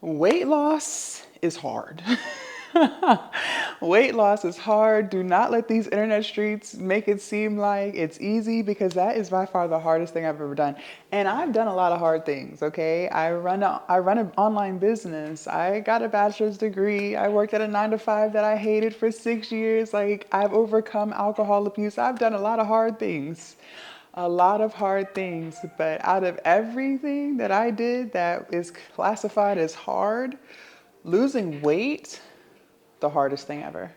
Weight loss is hard. Weight loss is hard. Do not let these internet streets make it seem like it's easy, because that is by far the hardest thing I've ever done. And I've done a lot of hard things, okay? I run an online business. I got a bachelor's degree. I worked at a 9 to 5 that I hated for 6 years. Like, I've overcome alcohol abuse. I've done a lot of hard things. A lot of hard things, but out of everything that I did that is classified as hard, losing weight, the hardest thing ever.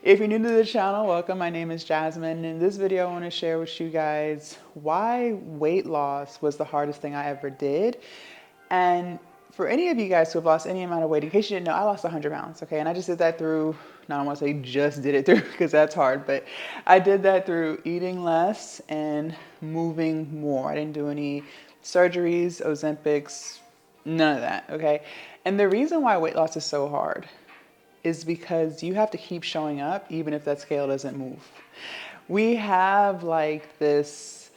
If you're new to the channel, welcome. My name is Jasmine. In this video, I want to share with you guys why weight loss was the hardest thing I ever did. And for any of you guys who have lost any amount of weight, in case you didn't know, I lost 100 pounds, okay? And I just did that through, no, I don't want to say just did it through because that's hard, but I did that through eating less and moving more. I didn't do any surgeries, Ozempics, none of that, okay? And the reason why weight loss is so hard is because you have to keep showing up even if that scale doesn't move. We have like this,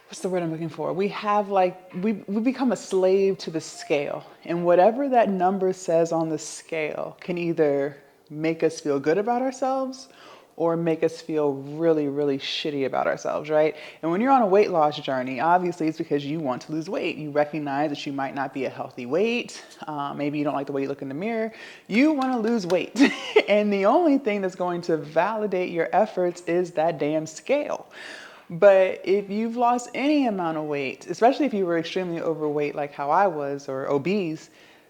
what's the word I'm looking for? We have like, we become a slave to the scale. And whatever that number says on the scale can either make us feel good about ourselves or make us feel really, really shitty about ourselves, right? And when you're on a weight loss journey, obviously it's because you want to lose weight. You recognize that you might not be a healthy weight. Maybe you don't like the way you look in the mirror. You want to lose weight. And the only thing that's going to validate your efforts is that damn scale. But if you've lost any amount of weight, especially if you were extremely overweight like how I was, or obese,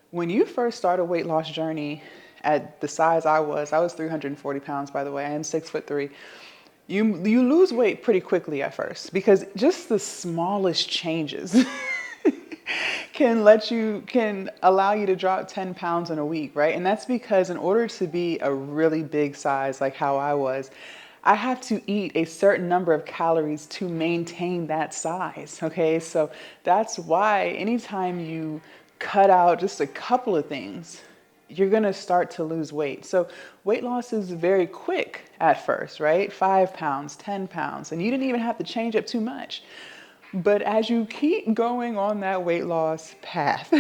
when you first start a weight loss journey at the size I was 340 pounds, by the way, I am 6'3". You lose weight pretty quickly at first, because just the smallest changes can allow you to drop 10 pounds in a week, right? And that's because in order to be a really big size like how I was, I have to eat a certain number of calories to maintain that size, okay? So that's why anytime you cut out just a couple of things, you're gonna start to lose weight. So weight loss is very quick at first, right? 5 pounds, 10 pounds, and you didn't even have to change up too much. But as you keep going on that weight loss path,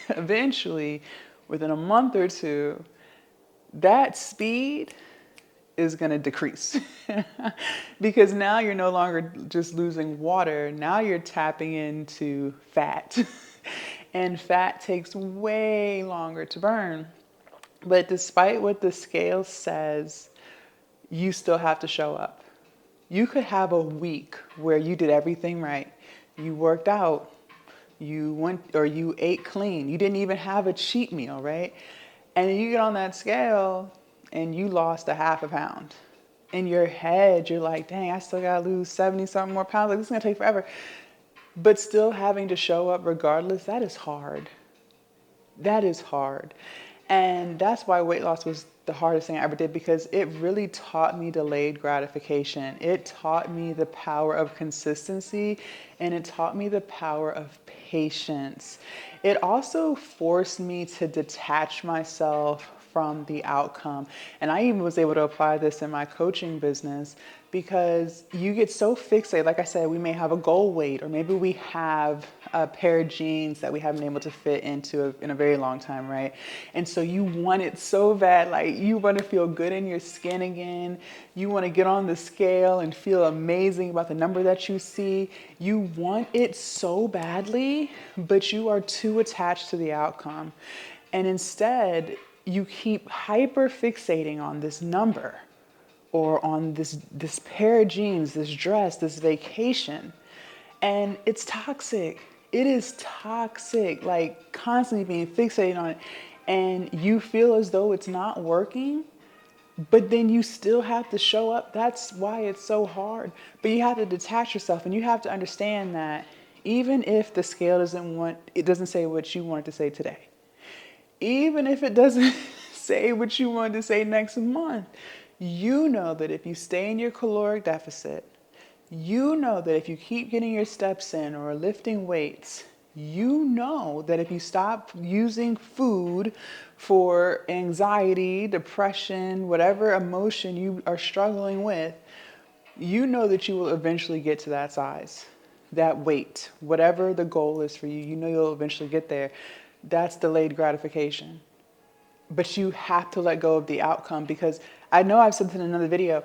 eventually, within a month or two, that speed is going to decrease because now you're no longer just losing water. Now you're tapping into fat and fat takes way longer to burn. But despite what the scale says, you still have to show up. You could have a week where you did everything right. You worked out, you went or you ate clean. You didn't even have a cheat meal, right? And then you get on that scale and you lost a half a pound. In your head, you're like, dang, I still gotta lose 70 something more pounds. Like, this is gonna take forever. But still having to show up regardless, that is hard. That is hard. And that's why weight loss was the hardest thing I ever did, because it really taught me delayed gratification. It taught me the power of consistency, and it taught me the power of patience. It also forced me to detach myself from the outcome. And I even was able to apply this in my coaching business, because you get so fixated. Like I said, we may have a goal weight, or maybe we have a pair of jeans that we haven't been able to fit into in a very long time, right? And so you want it so bad, like you want to feel good in your skin again. You want to get on the scale and feel amazing about the number that you see. You want it so badly, but you are too attached to the outcome. And instead, you keep hyper fixating on this number, or on this pair of jeans, this dress, this vacation. And it's toxic. It is toxic, like constantly being fixated on it. And you feel as though it's not working, but then you still have to show up. That's why it's so hard. But you have to detach yourself, and you have to understand that even if the scale doesn't say what you want it to say today, even if it doesn't say what you want to say next month, you know that if you stay in your caloric deficit, you know that if you keep getting your steps in or lifting weights, you know that if you stop using food for anxiety, depression, whatever emotion you are struggling with, you know that you will eventually get to that size, that weight, whatever the goal is for you, you know you'll eventually get there. That's delayed gratification. But you have to let go of the outcome, because I know I've said this in another video,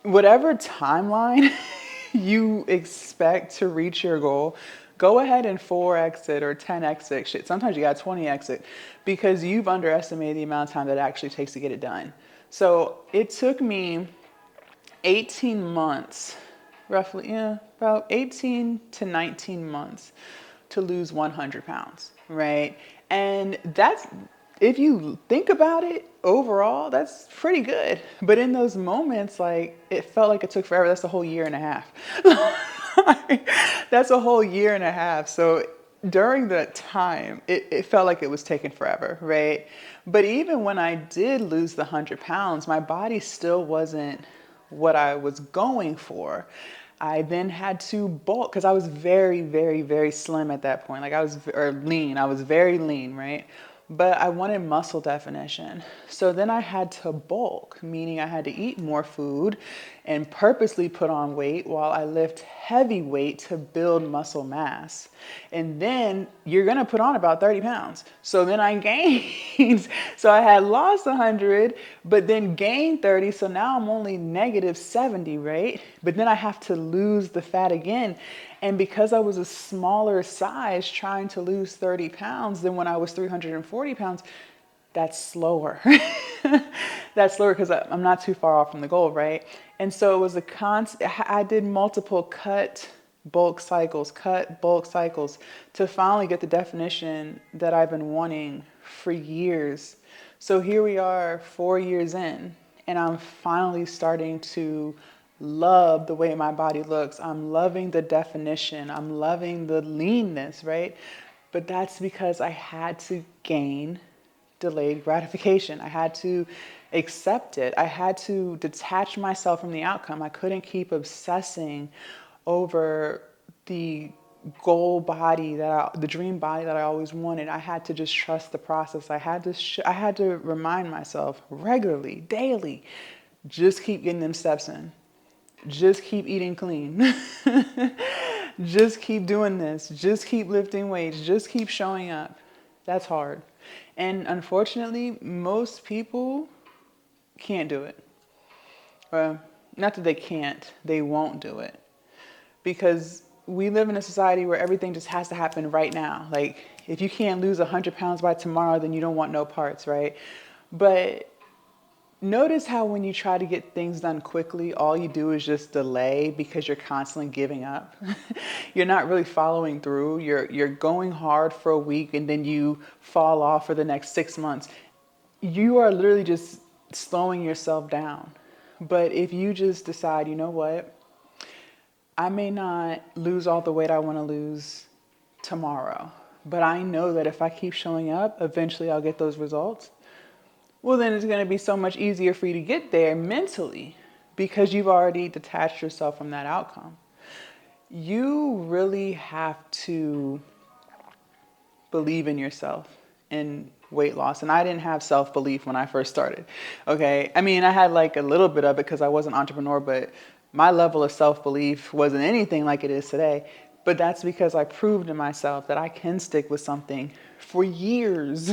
whatever timeline you expect to reach your goal, go ahead and 4x it or 10x it. Shit, sometimes you got 20x it, because you've underestimated the amount of time that it actually takes to get it done. So it took me 18 months, roughly, yeah, about 18 to 19 months to lose 100 pounds, right? And that's, if you think about it overall, that's pretty good. But in those moments, like, it felt like it took forever. That's a whole year and a half. That's a whole year and a half. So during that time, it felt like it was taking forever, right? But even when I did lose the 100 pounds, my body still wasn't what I was going for. I then had to bulk, because I was very, very, very slim at that point. Like or lean. I was very lean, right? But I wanted muscle definition. So then I had to bulk, meaning I had to eat more food and purposely put on weight while I lift heavy weight to build muscle mass. And then you're going to put on about 30 pounds. So then I gained. So I had lost 100, but then gained 30. So now I'm only negative 70, right? But then I have to lose the fat again. And because I was a smaller size trying to lose 30 pounds than when I was 340 pounds, that's slower. That's slower because I'm not too far off from the goal, right? And so it was I did multiple bulk cycles to finally get the definition that I've been wanting for years. So here we are 4 years in, and I'm finally starting to love the way my body looks. I'm loving the definition. I'm loving the leanness, right? But that's because I had to gain delayed gratification. I had to accept it. I had to detach myself from the outcome. I couldn't keep obsessing over the the dream body that I always wanted. I had to just trust the process. I had to remind myself regularly, daily, just keep getting them steps in. Just keep eating clean. Just keep doing this. Just keep lifting weights. Just keep showing up. That's hard. And unfortunately, most people can't do it. Not that they can't, they won't do it. Because we live in a society where everything just has to happen right now. Like, if you can't lose 100 pounds by tomorrow, then you don't want no parts, right? But notice how when you try to get things done quickly, all you do is just delay because you're constantly giving up. You're not really following through. You're going hard for a week and then you fall off for the next 6 months. You are literally just slowing yourself down. But if you just decide, you know what? I may not lose all the weight I want to lose tomorrow, but I know that if I keep showing up, eventually I'll get those results. Well, then it's going to be so much easier for you to get there mentally because you've already detached yourself from that outcome. You really have to believe in yourself in weight loss. And I didn't have self-belief when I first started. Okay. I mean, I had like a little bit of it because I was an entrepreneur, but my level of self-belief wasn't anything like it is today. But that's because I proved to myself that I can stick with something for years.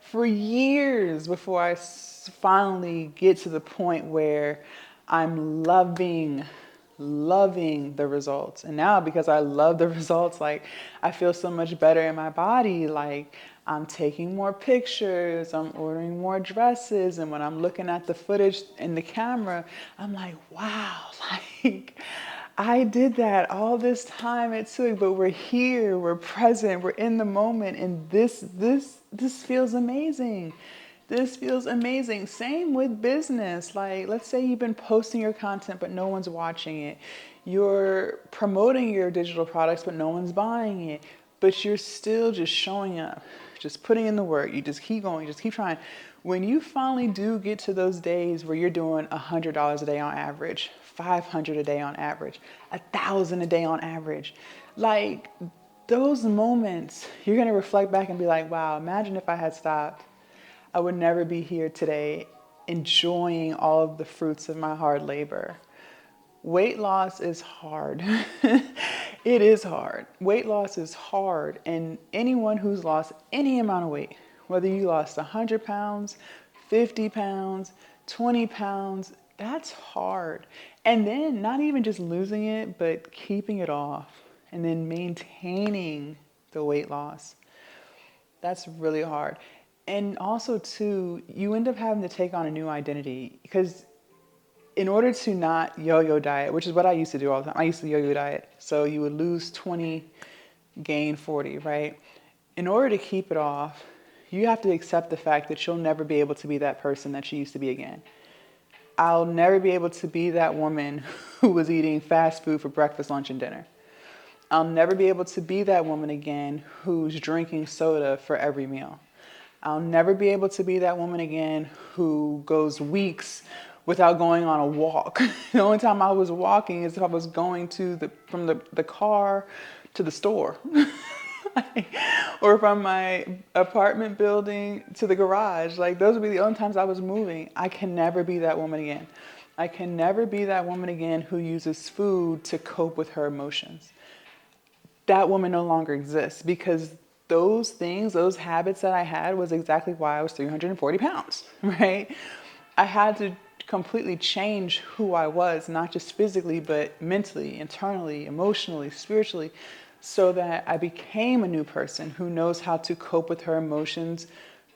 For years before I finally get to the point where I'm loving the results. And now because I love the results, like I feel so much better in my body. Like I'm taking more pictures, I'm ordering more dresses. And when I'm looking at the footage in the camera, I'm like, wow, like I did that all this time it took, but we're here, we're present, we're in the moment, and this feels amazing. This feels amazing. Same with business. Like, let's say you've been posting your content, but no one's watching it. You're promoting your digital products, but no one's buying it. But you're still just showing up, just putting in the work. You just keep going, you just keep trying. When you finally do get to those days where you're doing $100 a day on average, $500 a day on average, $1,000 a day on average, like those moments, you're going to reflect back and be like, wow, imagine if I had stopped. I would never be here today enjoying all of the fruits of my hard labor. Weight loss is hard. It is hard. Weight loss is hard. And anyone who's lost any amount of weight, whether you lost 100 pounds, 50 pounds, 20 pounds, that's hard. And then not even just losing it, but keeping it off and then maintaining the weight loss. That's really hard. And also, too, you end up having to take on a new identity because in order to not yo-yo diet, which is what I used to do all the time. I used to yo-yo diet. So you would lose 20, gain 40, right? In order to keep it off, you have to accept the fact that you'll never be able to be that person that you used to be again. I'll never be able to be that woman who was eating fast food for breakfast, lunch, and dinner. I'll never be able to be that woman again who's drinking soda for every meal. I'll never be able to be that woman again who goes weeks without going on a walk. The only time I was walking is if I was going from the car to the store. Or from my apartment building to the garage. Like those would be the only times I was moving. I can never be that woman again. I can never be that woman again who uses food to cope with her emotions. That woman no longer exists because those things, those habits that I had was exactly why I was 340 pounds, right? I had to completely change who I was, not just physically, but mentally, internally, emotionally, spiritually, so that I became a new person who knows how to cope with her emotions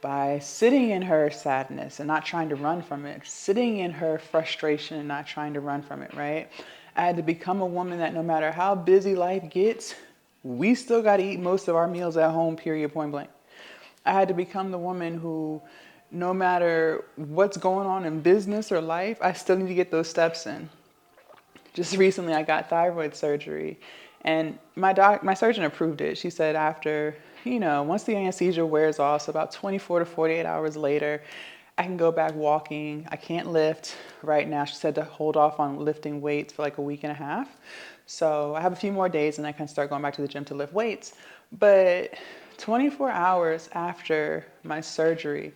by sitting in her sadness and not trying to run from it, sitting in her frustration and not trying to run from it, right? I had to become a woman that no matter how busy life gets, we still got to eat most of our meals at home, period, point blank. I had to become the woman who, no matter what's going on in business or life, I still need to get those steps in. Just recently, I got thyroid surgery, and my surgeon approved it. She said after, once the anesthesia wears off, so about 24 to 48 hours later, I can go back walking. I can't lift right now. She said to hold off on lifting weights for like a week and a half. So I have a few more days and I can start going back to the gym to lift weights. But 24 hours after my surgery,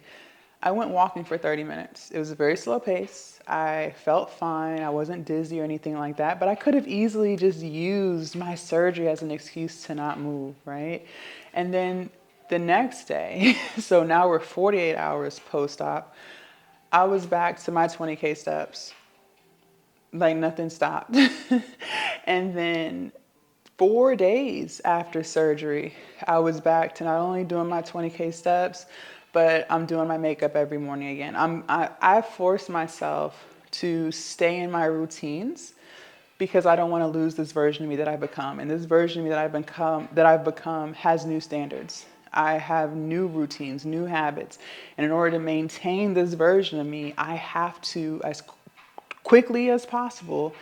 I went walking for 30 minutes. It was a very slow pace. I felt fine. I wasn't dizzy or anything like that, but I could have easily just used my surgery as an excuse to not move, right? And then the next day, so now we're 48 hours post-op, I was back to my 20K steps. Like nothing stopped. And then 4 days after surgery, I was back to not only doing my 20K steps, but I'm doing my makeup every morning again. I force myself to stay in my routines because I don't want to lose this version of me that I've become. And this version of me that I've become has new standards. I have new routines, new habits. And in order to maintain this version of me, I have to, as quickly as possible,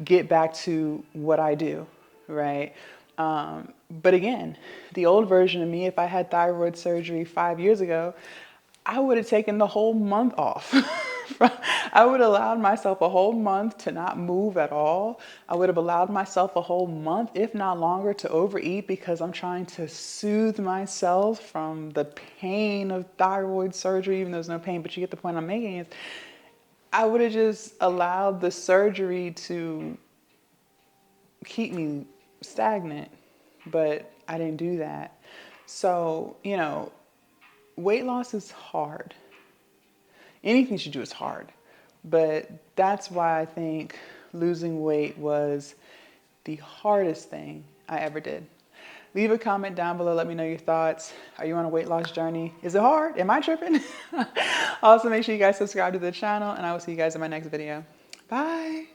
get back to what I do, right? But again, the old version of me, if I had thyroid surgery 5 years ago, I would have taken the whole month off. I would have allowed myself a whole month to not move at all. I would have allowed myself a whole month, if not longer, to overeat because I'm trying to soothe myself from the pain of thyroid surgery, even though there's no pain, but you get the point I'm making is I would have just allowed the surgery to keep me stagnant, but I didn't do that. So, weight loss is hard. Anything you do is hard, but that's why I think losing weight was the hardest thing I ever did. Leave a comment down below. Let me know your thoughts. Are you on a weight loss journey? Is it hard? Am I tripping? Also, make sure you guys subscribe to the channel, and I will see you guys in my next video. Bye.